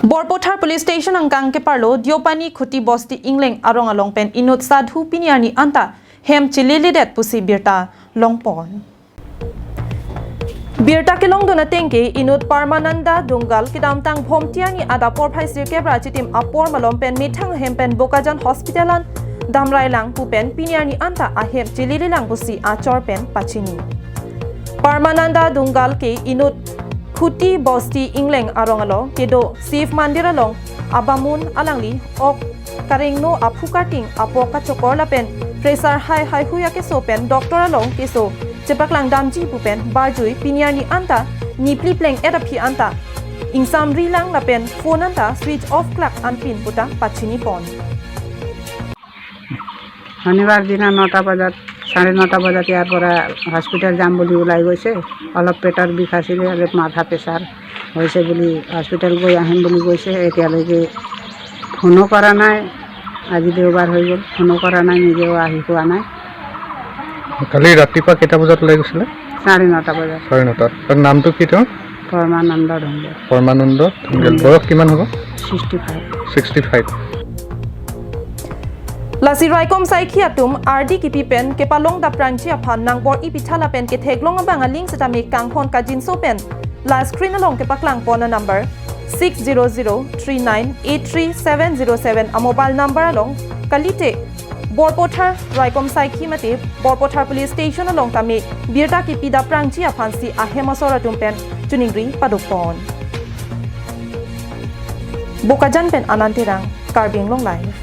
Borpothar Police Station angkang ke parlo diopani khuti bosti ingleng arong along pen inut sadhu piniani anta hem chilili det pusi birta longpon birta kelong dona tengke inut Parmananda Dungal kidamtang phomtiani ada por phai sirkebra chitim apor malom pen mithang hem pen Bokajan Hospitalan damrai lang pu pen piniani anta a hem chilili lang pusi achor pen pachini Parmananda Dungal ke inut Khuti bosti ingleng arongalo kedo sif mandira long abamun alangli ok karingno aphukating apoka chokorla pen pressure high huya ke so pen doctor along ke so chepaklang damji pu pen barjui piniani anta nipli pleng edaphi anta ingsam rilang la pen phone anta switch off clock anpin puta pachini pon শনিবার দিনা 9টা বজাত 9:30 বজাত ইয়াৰ পৰা hospital যাম বুলি ওলাই গৈছে অলপ পেটৰ বিষ আছিল আৰু মাথা প্ৰেছাৰ হৈছে বুলি হস্পিটেল গৈ আহিম বুলি গৈছে এতিয়ালৈকে ফোনো কৰা নাই আজি দেওবাৰ হৈ গ'ল ফোনো কৰা নাই নিজেও আহি পোৱা নাই কালি ৰাতিপুৱা কেইটা বজাত ওলাই গৈছিলে 9:30 বজাত 9:30 তাৰ নামটো কি তেওঁৰ পৰমানন্দ ধংগেল বয়স কিমান হ'ব 65 Lasi Raikom Saikhi atum RD kipi pen ke palong da prangchi aphan nangbor ipithala pen ke theglong abang aling setami kangphon kajin so pen la screen along ke paklang pona number 6003983707 a mobile number along kalite Borpothar Raikom Saikhi mate Borpothar Police Station along tami birta kipi da prangchi aphan si ahemasor atum pen chuningri padukpon Bokajan pen anantirang Karbing Long Live